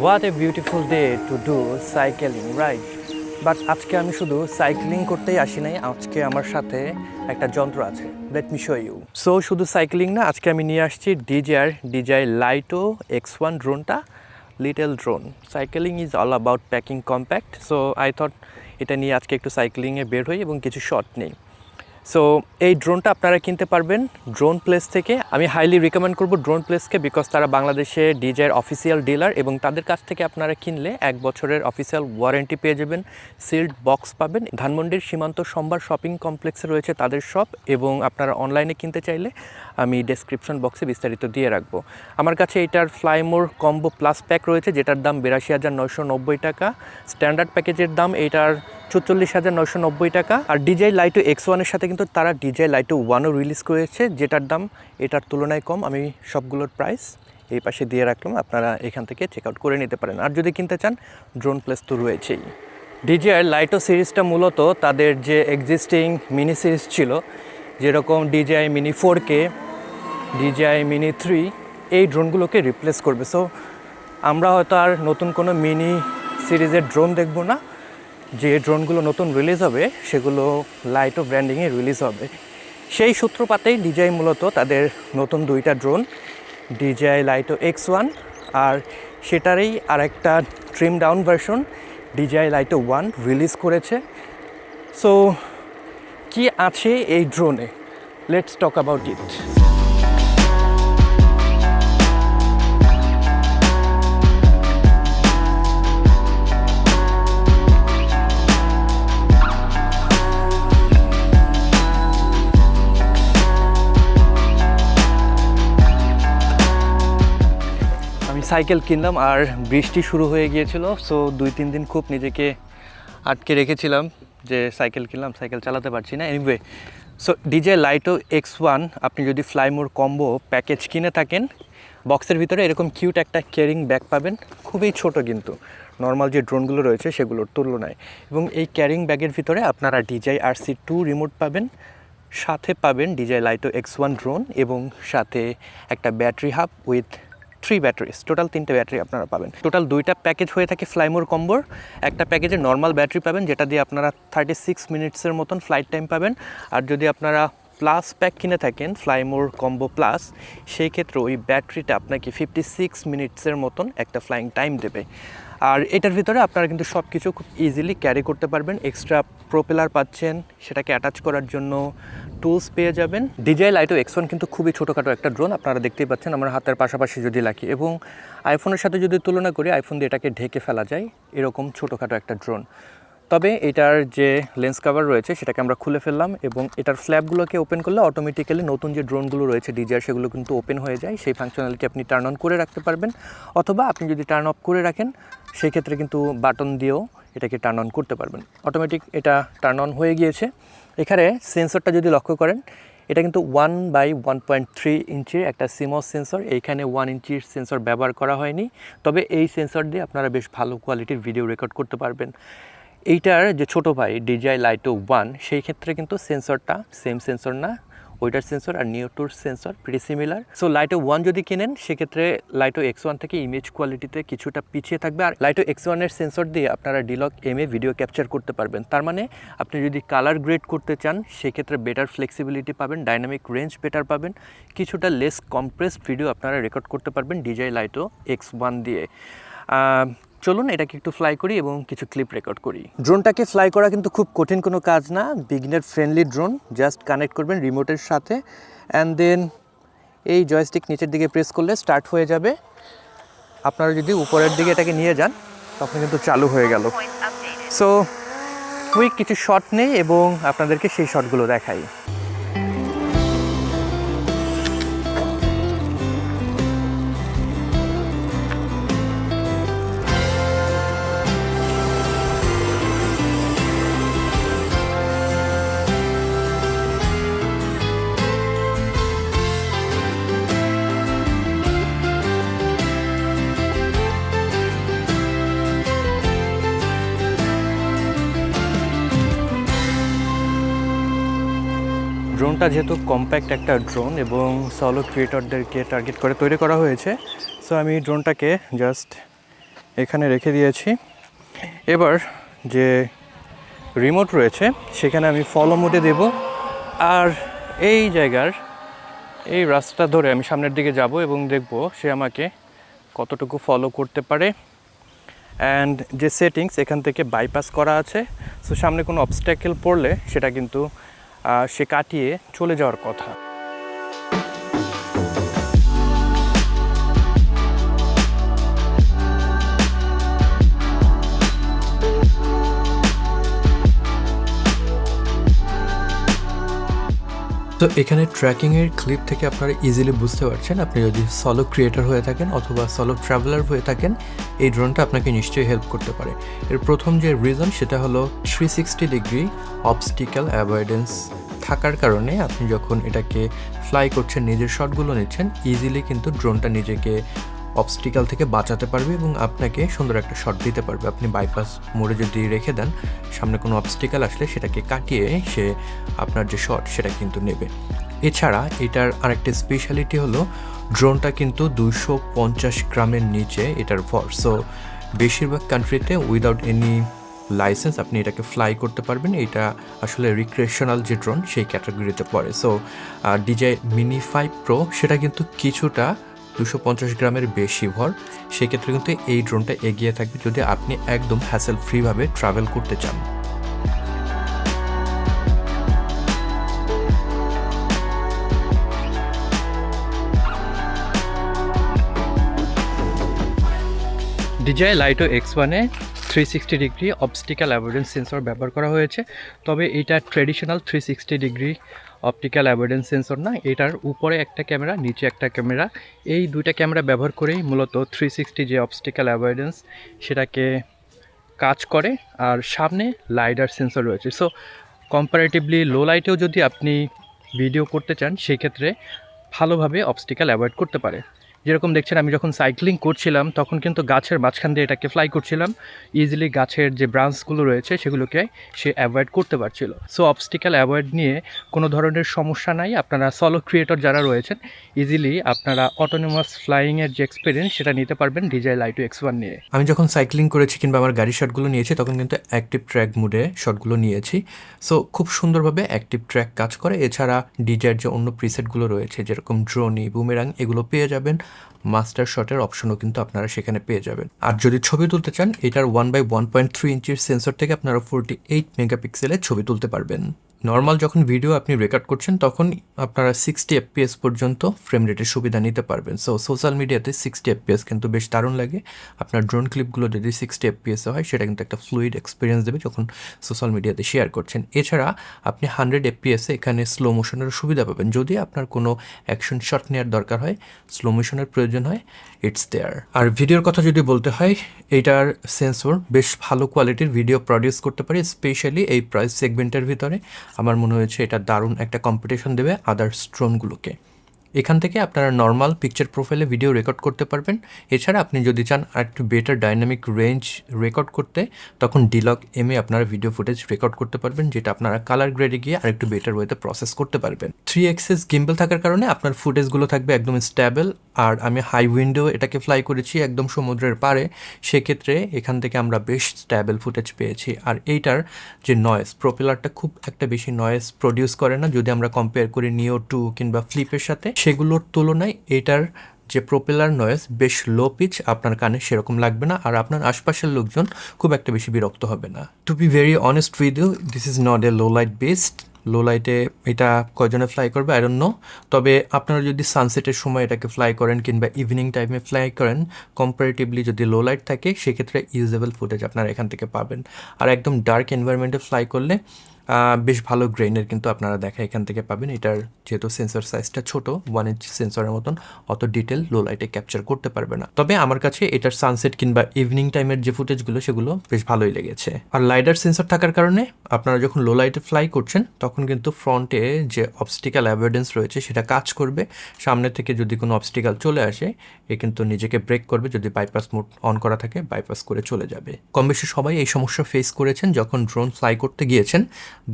What a beautiful day to do cycling, right? But আজকে আমি শুধু সাইক্লিং করতেই আসি নাই, আজকে আমার সাথে একটা যন্ত্র আছে। Let me show you. So শুধু সাইক্লিং না, আজকে আমি নিয়ে আসছি DJI লাইটো X1 ড্রোনটা, little drone. Cycling is all about packing compact, so I thought এটা নিয়ে আজকে একটু সাইক্লিংয়ে বের হই এবং কিছু শট নেই। সো এই ড্রোনটা আপনারা কিনতে পারবেন ড্রোন প্লেস থেকে। আমি হাইলি রিকমেন্ড করব ড্রোন প্লেসকে, বিকজ তারা বাংলাদেশে DJIর অফিসিয়াল ডিলার এবং তাদের কাছ থেকে আপনারা কিনলে 1 বছরের অফিসিয়াল ওয়ারেন্টি পেয়ে যাবেন, সিল্ড বক্স পাবেন। ধানমন্ডির সীমান্ত সম্ভার শপিং কমপ্লেক্সে রয়েছে তাদের শপ, এবং আপনারা অনলাইনে কিনতে চাইলে আমি ডেসক্রিপশন বক্সে বিস্তারিত দিয়ে রাখবো। আমার কাছে এটার ফ্লাইমোর কম্বো প্লাস প্যাক রয়েছে, যেটার দাম 82,990 টাকা। স্ট্যান্ডার্ড প্যাকেজের দাম এটার 44,990 টাকা। আর DJI লাইটো X1 এর সাথে কিন্তু তারা DJI লাইটো 1ও রিলিজ করেছে, যেটার দাম এটার তুলনায় কম। আমি সবগুলোর প্রাইস এই পাশে দিয়ে রাখলাম, আপনারা এখান থেকে চেক আউট করে নিতে পারেন। আর যদি কিনতে চান ড্রোন প্লেস তো রয়েছেই। DJI লাইটো সিরিজটা মূলত তাদের যে এক্সিস্টিং মিনি সিরিজ ছিল, যেরকম DJI mini 4K, DJI mini 3, এই ড্রোনগুলোকে রিপ্লেস করবে। সো আমরা হয়তো আর নতুন কোনো মিনি সিরিজের ড্রোন দেখব না। যে ড্রোনগুলো নতুন রিলিজ হবে সেগুলো লাইটো ব্র্যান্ডিংয়ে রিলিজ হবে। সেই সূত্রপাতেই DJI মূলত তাদের নতুন 2টা ড্রোন, DJI লাইটো X1 আর সেটারই আরেকটা trim down version DJI Lito 1 release করেছে। সো কি আছে এই ড্রোনে, let's talk about it. Cycle কিনলাম আর বৃষ্টি শুরু হয়ে গিয়েছিল। সো 2-3 দিন খুব নিজেকে আটকে রেখেছিলাম যে সাইকেল কিনলাম, সাইকেল চালাতে পারছি না। Anyway, so DJI Lito X1 আপনি যদি ফ্লাইমোর কম্বো প্যাকেজ কিনে থাকেন, বক্সের ভিতরে এরকম কিউট একটা ক্যারিং ব্যাগ পাবেন, খুবই ছোট কিন্তু নর্মাল যে ড্রোনগুলো রয়েছে সেগুলোর তুলনায়। এবং এই ক্যারিং ব্যাগের ভিতরে আপনারা DJI RC2 রিমোট পাবেন, সাথে পাবেন DJI লাইটো X1 ড্রোন, এবং সাথে একটা battery hub with 3 batteries, total 3টে ব্যাটারি আপনারা পাবেন। টোটাল 2টা প্যাকেজ হয়ে থাকে ফ্লাইমোর কম্বোর। একটা প্যাকেজে নর্মাল ব্যাটারি পাবেন, যেটা দিয়ে আপনারা 36 মিনিটসের মতন ফ্লাইট টাইম পাবেন। আর যদি আপনারা প্লাস প্যাক কিনে থাকেন ফ্লাইমোর কম্বো প্লাস, সেই ক্ষেত্রে ওই ব্যাটারিটা আপনাকে 56 মিনিটসের মতন একটা ফ্লাইং টাইম দেবে। আর এটার ভিতরে আপনারা কিন্তু সব কিছু খুব ইজিলি ক্যারি করতে পারবেন। এক্সট্রা প্রোপেলার পাচ্ছেন, সেটাকে অ্যাটাচ করার জন্য টুলস পেয়ে যাবেন। DJI লাইটো X1 কিন্তু খুবই ছোটোখাটো একটা ড্রোন, আপনারা দেখতেই পাচ্ছেন আমার হাতের পাশাপাশি যদি রাখি, এবং আইফোনের সাথে যদি তুলনা করি, আইফোন দিয়ে এটাকে ঢেকে ফেলা যায় এরকম ছোটোখাটো একটা ড্রোন। তবে এটার যে লেন্স কাভার রয়েছে সেটাকে আমরা খুলে ফেললাম, এবং এটার ফ্ল্যাপগুলোকে ওপেন করলে অটোমেটিক্যালি নতুন যে ড্রোনগুলো রয়েছে DJI সেগুলো কিন্তু ওপেন হয়ে যায়। সেই ফাংশনালিটি আপনি টার্ন অন করে রাখতে পারবেন, অথবা আপনি যদি টার্ন অফ করে রাখেন সেই ক্ষেত্রে কিন্তু বাটন দিয়েও এটাকে টার্ন অন করতে পারবেন। অটোমেটিক এটা টার্ন অন হয়ে গিয়েছে। এখানে সেন্সরটা যদি লক্ষ্য করেন, এটা কিন্তু 1/1.3 ইঞ্চির একটা CMOS সেন্সর। এইখানে 1 ইঞ্চির সেন্সর ব্যবহার করা হয়নি, তবে এই সেন্সর দিয়ে আপনারা বেশ ভালো কোয়ালিটির ভিডিও রেকর্ড করতে পারবেন। এইটার যে ছোটো ভাই DJI লাইটো 1, সেই ক্ষেত্রে কিন্তু সেন্সরটা সেম সেন্সর না, ওইটার সেন্সর আর নিওটোর সেন্সর প্রিটি সিমিলার। সো লাইটো 1 যদি কিনেন সেক্ষেত্রে লাইটো X1 থেকে ইমেজ কোয়ালিটিতে কিছুটা পিছিয়ে থাকবে। আর লাইটো X1 এর সেন্সর দিয়ে আপনারা D-Log M এ ভিডিও ক্যাপচার করতে পারবেন। তার মানে আপনি যদি কালার গ্রেড করতে চান সেক্ষেত্রে বেটার ফ্লেক্সিবিলিটি পাবেন, ডাইনামিক রেঞ্জ বেটার পাবেন, কিছুটা লেস কম্প্রেসড ভিডিও আপনারা রেকর্ড করতে পারবেন DJI লাইটো X1 দিয়ে। চলুন এটাকে একটু ফ্লাই করি এবং কিছু ক্লিপ রেকর্ড করি। ড্রোনটাকে ফ্লাই করা কিন্তু খুব কঠিন কোনো কাজ না, beginner friendly drone. Just connect করবেন রিমোটের সাথে, অ্যান্ড দেন এই জয়স্টিক নিচের দিকে প্রেস করলে স্টার্ট হয়ে যাবে। আপনারা যদি উপরের দিকে এটাকে নিয়ে যান তখন কিন্তু চালু হয়ে গেল। সো কুইক কিছু শট নেই এবং আপনাদেরকে সেই শটগুলো দেখাই। ড্রোনটা যেহেতু কম্প্যাক্ট একটা ড্রোন এবং সলো ক্রিয়েটরদেরকে টার্গেট করে তৈরি করা হয়েছে, সো আমি ড্রোনটাকে জাস্ট এখানে রেখে দিয়েছি। এবার যে রিমোট রয়েছে সেখানে আমি ফলো মোডে দেব, আর এই জায়গার এই রাস্তা ধরে আমি সামনের দিকে যাব এবং দেখব সে আমাকে কতটুকু ফলো করতে পারে। অ্যান্ড যে সেটিংস এখান থেকে বাইপাস করা আছে, সো সামনে কোনো অবস্ট্যাকেল পড়লে সেটা কিন্তু সে কাটিয়ে চলে যাওয়ার কথা। তো এখানে ট্র্যাকিংয়ের ক্লিপ থেকে আপনারা ইজিলি বুঝতে পারছেন, আপনি যদি সলো ক্রিয়েটর হয়ে থাকেন অথবা সলো ট্রাভেলার হয়ে থাকেন, এই ড্রোনটা আপনাকে নিশ্চয়ই হেল্প করতে পারে। এর প্রথম যে রিজন সেটা হলো 360 ডিগ্রি অবস্টিক্যাল অ্যাভয়েডেন্স থাকার কারণে আপনি যখন এটাকে ফ্লাই করছেন, নিজের শটগুলো নিচ্ছেন, ইজিলি কিন্তু ড্রোনটা নিজেকে অবস্টিক্যাল থেকে বাঁচাতে পারবে এবং আপনাকে সুন্দর একটা শট দিতে পারবে। আপনি বাইপাস মোড়ে যদি রেখে দেন, সামনে কোনো অবস্টিক্যাল আসলে সেটাকে কাটিয়ে সে আপনার যে শট সেটা কিন্তু নেবে। এছাড়া এটার আরেকটা স্পেশালিটি হলো ড্রোনটা কিন্তু 250 গ্রামের নিচে এটার ভর। সো বেশিরভাগ কান্ট্রিতে উইদাউট এনি লাইসেন্স আপনি এটাকে ফ্লাই করতে পারবেন। এটা আসলে রিক্রিয়েশনাল যে ড্রোন সেই ক্যাটাগরিতে পড়ে। সো DJI Mini 5 Pro সেটা কিন্তু কিছুটা 250 গ্রামের বেশি ভর, সেক্ষেত্রে কিন্তু এই ড্রোনটা এগিয়ে থাকবে যদি আপনি একদম হ্যাসেল ফ্রিভাবে ট্রাভেল করতে চান। DJI Laito X1-এ 360 ডিগ্রি অবস্টিক্যাল অ্যাভয়েডেন্স সেন্সর ব্যবহার করা হয়েছে, তবে এটা traditional 360 degree optical avoidance sensor না। এটার উপরে একটা ক্যামেরা, নিচে একটা ক্যামেরা, এই দুইটা ক্যামেরা ব্যবহার করেই মূলত 360 যে অবস্টিক্যাল অ্যাভয়েডেন্স সেটাকে কাজ করে। আর সামনে লাইডার সেন্সর রয়েছে। সো কম্পারেটিভলি লো লাইটেও যদি আপনি ভিডিও করতে চান, সেক্ষেত্রে ভালোভাবে অবস্টিক্যাল অ্যাভয়েড করতে পারে। যেরকম দেখছেন, আমি যখন সাইক্লিং করছিলাম তখন কিন্তু গাছের মাঝখান দিয়ে এটাকে ফ্লাই করছিলাম, ইজিলি গাছের যে ব্রাঞ্চগুলো রয়েছে সেগুলোকে সে অ্যাভয়েড করতে পারছিল। সো অবস্টিক্যাল অ্যাভয়েড নিয়ে কোনো ধরনের সমস্যা নাই। আপনারা সলো ক্রিয়েটর যারা রয়েছেন, ইজিলি আপনারা অটোনোমাস ফ্লাইংয়ের যে এক্সপিরিয়েন্স সেটা নিতে পারবেন DJI Laito X1 নিয়ে। আমি যখন সাইক্লিং করেছি কিংবা আমার গাড়ির শটগুলো নিয়েছি তখন কিন্তু অ্যাক্টিভ ট্র্যাক মোডে শটগুলো নিয়েছি। সো খুব সুন্দরভাবে অ্যাক্টিভ ট্র্যাক কাজ করে। এছাড়া DJI-এর যে অন্য প্রিসেটগুলো রয়েছে যেরকম ড্রোনি, বুমেরাং, এগুলো পেয়ে যাবেন। মাস্টার শটের অপশনও কিন্তু আপনারা সেখানে পেয়ে যাবেন। আর যদি ছবি তুলতে চান, এটার 1/1.3 ইঞ্চির সেন্সর থেকে আপনারা 48 মেগাপিক্সেলের ছবি তুলতে পারবেন। নর্মাল যখন ভিডিও আপনি রেকর্ড করছেন তখন আপনারা 60 FPS পর্যন্ত ফ্রেম রেটের সুবিধা নিতে পারবেন। সো সোশ্যাল মিডিয়াতে 60 FPS কিন্তু বেশ দারুণ লাগে। আপনার ড্রোন ক্লিপগুলো যদি 60 FPS হয় সেটা কিন্তু একটা ফ্লুইড এক্সপিরিয়েন্স দেবে যখন সোশ্যাল মিডিয়াতে শেয়ার করছেন। এছাড়া আপনি 100 FPS এখানে স্লো মোশনের সুবিধা পাবেন। যদি আপনার কোনো অ্যাকশন শট নেওয়ার দরকার হয়, স্লো মোশনের প্রয়োজন হয়, ইটস দেয়ার। আর ভিডিওর কথা যদি বলতে হয়, এইটার সেন্সর বেশ ভালো কোয়ালিটির ভিডিও প্রডিউস করতে পারে, স্পেশালি এই প্রাইস সেগমেন্টের ভিতরে। আমার মনে হয়েছে এটা দারুণ একটা কম্পিটিশন দেবে আদার্স ড্রোনগুলোকে। এখান থেকে আপনারা নর্মাল পিকচার প্রোফাইলে ভিডিও রেকর্ড করতে পারবেন। এছাড়া আপনি যদি চান আর একটু বেটার ডাইনামিক রেঞ্জ রেকর্ড করতে, তখন ডিলগ এমে আপনারা ভিডিও ফুটেজ রেকর্ড করতে পারবেন, যেটা আপনারা কালার গ্রেডে গিয়ে আর একটু বেটার ওয়েতে প্রসেস করতে পারবেন। 3 এক্সেস গিম্বল থাকার কারণে আপনার ফুটেজগুলো থাকবে একদম স্ট্যাবল। আর আমি হাই উইন্ডো এটাকে ফ্লাই করেছি একদম সমুদ্রের পাড়ে, সেক্ষেত্রে এখান থেকে আমরা বেশ স্ট্যাবল ফুটেজ পেয়েছি। আর এইটার যে নয়েজ, প্রোপেলারটা খুব একটা বেশি নয়েজ প্রডিউস করে না যদি আমরা কম্পেয়ার করি নিও 2 কিংবা ফ্লিপের সাথে। সেগুলোর তুলনায় এটার যে প্রোপেলার নয়েজ বেশ লো পিচ, আপনার কানে সেরকম লাগবে না, আর আপনার আশপাশের লোকজন খুব একটা বেশি বিরক্ত হবে না। To be very honest with you, this is not a low light based. Low লাইটে এটা কয়জনে ফ্লাই করবে আই ডোন্ট নো, তবে আপনারা যদি সানসেটের সময় এটাকে ফ্লাই করেন কিংবা ইভিনিং টাইমে ফ্লাই করেন, কম্পারেটিভলি যদি লো লাইট থাকে সেক্ষেত্রে ইউজেবল ফুটেজ আপনারা এখান থেকে পাবেন। আর একদম ডার্ক এনভায়রনমেন্টে ফ্লাই করলে বেশ ভালো গ্রেইনের কিন্তু আপনারা দেখা এখান থেকে পাবেন। এটার যেহেতু সেন্সর সাইজটা ছোট, 1 ইঞ্চ সেন্সরের মতন অত ডিটেল লো লাইটে ক্যাপচার করতে পারবে না। তবে আমার কাছে এটার সানসেট কিংবা ইভিনিং টাইমের যে ফুটেজগুলো সেগুলো বেশ ভালোই লেগেছে। আর লাইডার সেন্সর থাকার কারণে আপনারা যখন লো লাইটে ফ্লাই করছেন তখন কিন্তু ফ্রন্টে যে অবস্টিক্যাল অ্যাভয়েডেন্স রয়েছে সেটা কাজ করবে। সামনে থেকে যদি কোনো অবস্টিক্যাল চলে আসে, এ কিন্তু নিজেকে ব্রেক করবে। যদি বাইপাস মোড অন করা থাকে, বাইপাস করে চলে যাবে। কম বেশি সবাই এই সমস্যা ফেস করেছেন যখন ড্রোন ফ্লাই করতে গিয়েছেন,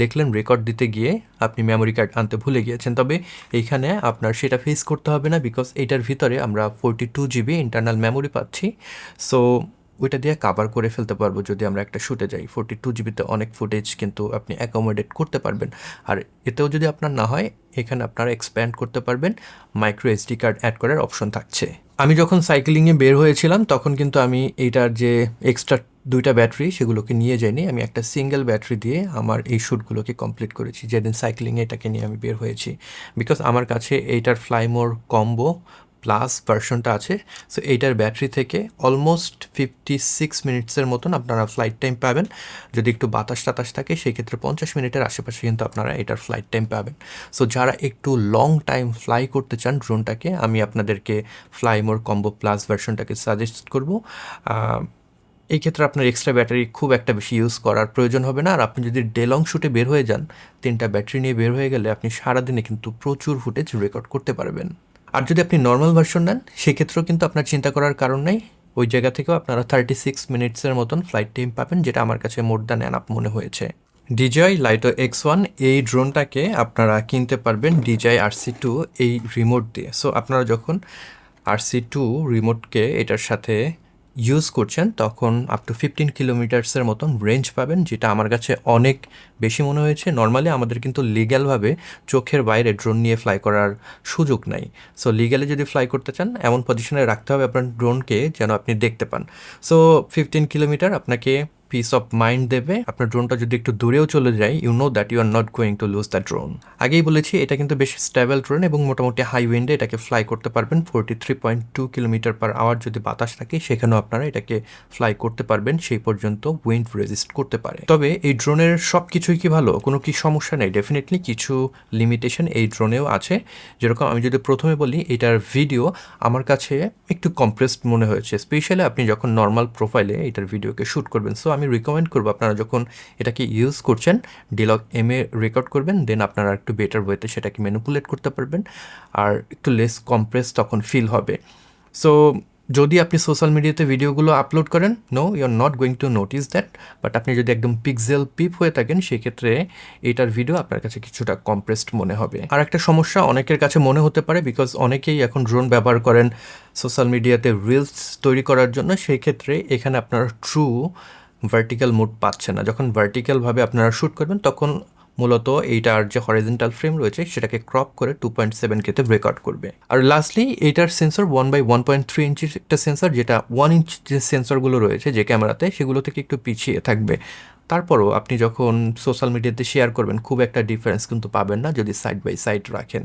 দেখলেন রেকর্ড দিতে গিয়ে আপনি মেমোরি কার্ড আনতে ভুলে গিয়েছেন। তবে এইখানে আপনার সেটা ফেস করতে হবে না, বিকজ এইটার ভিতরে আমরা 42 GB ইন্টারনাল মেমোরি পাচ্ছি। সো ওইটা দিয়ে কাভার করে ফেলতে পারবো যদি আমরা একটা শ্যুটে যাই। 42 GB অনেক ফুটেজ কিন্তু আপনি অ্যাকোমোডেট করতে পারবেন। আর এতেও যদি আপনার না হয়, এখানে আপনারা এক্সপ্যান্ড করতে পারবেন, মাইক্রো SD কার্ড অ্যাড করার অপশন থাকছে। আমি যখন সাইক্লিংয়ে বের হয়েছিলাম তখন কিন্তু আমি এইটার যে এক্সট্রা 2টা ব্যাটারি সেগুলোকে নিয়ে যাইনি, আমি একটা সিঙ্গেল ব্যাটারি দিয়ে আমার এই শ্যুটগুলোকে কমপ্লিট করেছি যেদিন সাইক্লিংয়ে এটাকে নিয়ে আমি বের হয়েছি। বিকজ আমার কাছে এইটার ফ্লাইমোর কম্বো প্লাস ভার্সনটা আছে। সো এইটার ব্যাটারি থেকে অলমোস্ট 56 মিনিটসের মতন আপনারা ফ্লাইট টাইম পাবেন। যদি একটু বাতাস টাতাস থাকে সেক্ষেত্রে 50 মিনিটের আশেপাশে কিন্তু আপনারা এটার ফ্লাইট টাইম পাবেন। সো যারা একটু লং টাইম ফ্লাই করতে চান ড্রোনটাকে, আমি আপনাদেরকে ফ্লাইমোর কম্বো প্লাস ভার্সনটাকে সাজেস্ট করব। এই ক্ষেত্রে আপনার এক্সট্রা ব্যাটারি খুব একটা বেশি ইউজ করার প্রয়োজন হবে না। আর আপনি যদি ডে লং শ্যুটে বের হয়ে যান, 3টা ব্যাটারি নিয়ে বের হয়ে গেলে আপনি সারাদিনে কিন্তু প্রচুর ফুটেজ রেকর্ড করতে পারবেন। আর যদি আপনি নর্মাল ভার্সন নেন সেক্ষেত্রেও কিন্তু আপনার চিন্তা করার কারণ নেই, ওই জায়গা থেকেও আপনারা 36 মিনিটসের মতন ফ্লাইট টাইম পাবেন, যেটা আমার কাছে মোর দ্যান এনাফ মনে হয়েছে। DJI Lito X1 এই ড্রোনটাকে আপনারা কিনতে পারবেন DJI RC2 এই রিমোট দিয়ে। সো আপনারা যখন RC2 রিমোটকে এটার সাথে ইউজ করছেন তখন আপ টু 15 কিলোমিটার্সের মতন রেঞ্জ পাবেন, যেটা আমার কাছে অনেক বেশি মনে হয়েছে। নর্মালি আমাদের কিন্তু লিগ্যালভাবে চোখের বাইরে ড্রোন নিয়ে ফ্লাই করার সুযোগ নাই। সো লিগ্যালি যদি ফ্লাই করতে চান এমন পজিশনে রাখতে হবে আপনার ড্রোনকে যেন আপনি দেখতে পান। সো 15 কিলোমিটার আপনাকে পিস অফ মাইন্ড দেবে। আপনার ড্রোনটা যদি একটু দূরেও চলে যায়, you know that you are not going to lose the drone. আগেই বলেছি এটা কিন্তু বেশ স্টেবল ড্রোন এবং মোটামুটি হাই উইন্ডে এটাকে ফ্লাই করতে পারবেন। 43.2 কিলোমিটার পার আওয়ার যদি বাতাস থাকে সেখানেও আপনারা এটাকে ফ্লাই করতে পারবেন, সেই পর্যন্ত উইন্ড রেজিস্ট করতে পারে। তবে এই ড্রোনের সব কিছুই কি ভালো, কোনো কি সমস্যা নেই? ডেফিনেটলি কিছু লিমিটেশন এই ড্রোনেও আছে। যেরকম আমি যদি প্রথমে বলি, এটার ভিডিও আমার কাছে একটু কম্প্রেসড মনে হয়েছে, স্পেশালি আপনি যখন নর্মাল প্রোফাইলে এটার ভিডিওকে শ্যুট করবেন। সো আমি রিকমেন্ড করবো আপনারা যখন এটাকে ইউজ করছেন ডিলগ এমে রেকর্ড করবেন, দেন আপনারা একটু বেটার ওয়েতে সেটাকে ম্যানিপুলেট করতে পারবেন আর একটু লেস কম্প্রেস তখন ফিল হবে। সো যদি আপনি সোশ্যাল মিডিয়াতে ভিডিওগুলো আপলোড করেন, no you are not going to notice that. But আপনি যদি একদম পিক্সেল পিপ হয়ে থাকেন সেক্ষেত্রে এটার ভিডিও আপনার কাছে কিছুটা কম্প্রেসড মনে হবে। আর একটা সমস্যা অনেকের কাছে মনে হতে পারে, বিকজ অনেকেই এখন ড্রোন ব্যবহার করেন সোশ্যাল মিডিয়াতে রিলস তৈরি করার জন্য, সেই ক্ষেত্রে এখানে আপনার ট্রু ভার্টিক্যাল মোড পাচ্ছে না। যখন ভার্টিক্যালভাবে আপনারা শ্যুট করবেন তখন মূলত এইটার যে হরিজন্টাল ফ্রেম রয়েছে সেটাকে ক্রপ করে 2.7K-তে রেকর্ড করবে। আর লাস্টলি এইটার সেন্সর 1/1.3 ইঞ্চির একটা সেন্সর, যেটা 1 ইঞ্চ যে সেন্সরগুলো রয়েছে যে ক্যামেরাতে সেগুলো থেকে একটু পিছিয়ে থাকবে। তারপরও আপনি যখন সোশ্যাল মিডিয়াতে শেয়ার করবেন খুব একটা ডিফারেন্স কিন্তু পাবেন না যদি সাইড বাই সাইড রাখেন।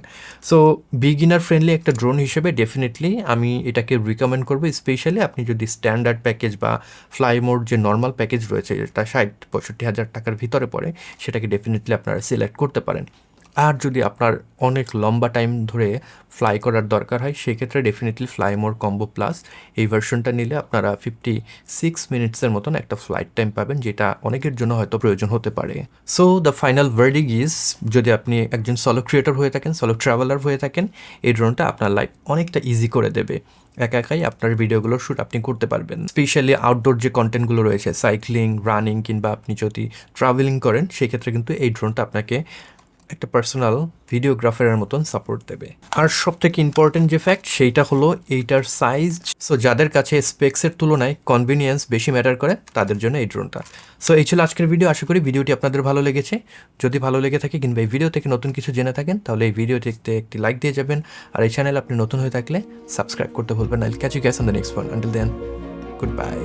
সো বিগিনার ফ্রেন্ডলি একটা ড্রোন হিসেবে ডেফিনেটলি আমি এটাকে রিকমেন্ড করবো, স্পেশালি আপনি যদি স্ট্যান্ডার্ড প্যাকেজ বা ফ্লাই মোড যে নর্মাল প্যাকেজ রয়েছে যেটা 60-65 হাজার টাকার ভিতরে পড়ে সেটাকে ডেফিনেটলি আপনারা সিলেক্ট করতে পারেন। আর যদি আপনার অনেক লম্বা টাইম ধরে ফ্লাই করার দরকার হয় সেক্ষেত্রে ডেফিনেটলি ফ্লাইমোর কম্বো প্লাস এই ভার্সনটা নিলে আপনারা 56 মিনিটসের মতন একটা ফ্লাইট টাইম পাবেন, যেটা অনেকের জন্য হয়তো প্রয়োজন হতে পারে। So the final verdict is, যদি আপনি একজন সলো ক্রিয়েটর হয়ে থাকেন, সলো ট্রাভেলার হয়ে থাকেন, এই ড্রোনটা আপনার লাইফ অনেকটা ইজি করে দেবে। একা একাই আপনার ভিডিওগুলোর শ্যুট আপনি করতে পারবেন। স্পেশালি আউটডোর যে কন্টেন্টগুলো রয়েছে, সাইক্লিং, রানিং কিংবা আপনি যদি ট্রাভেলিং করেন সেক্ষেত্রে কিন্তু এই ড্রোনটা আপনাকে একটা পার্সোনাল ভিডিওগ্রাফারের মতন সাপোর্ট দেবে। আর সব থেকে ইম্পর্টেন্ট যে ফ্যাক্ট সেইটা হলো এইটার সাইজ। সো যাদের কাছে স্পেক্সের তুলনায় কনভিনিয়েন্স বেশি ম্যাটার করে তাদের জন্য এই ড্রোনটা। সো এই ছিল আজকের ভিডিও। আশা করি ভিডিওটি আপনাদের ভালো লেগেছে। যদি ভালো লেগে থাকে কিংবা এই ভিডিও থেকে নতুন কিছু জেনে থাকেন তাহলে এই ভিডিওটিতে একটি লাইক দিয়ে যাবেন। আর এই চ্যানেল আপনি নতুন হয়ে থাকলে সাবস্ক্রাইব করতে ভুলবেন না। I'll catch you guys on the next one. Until then, good bye.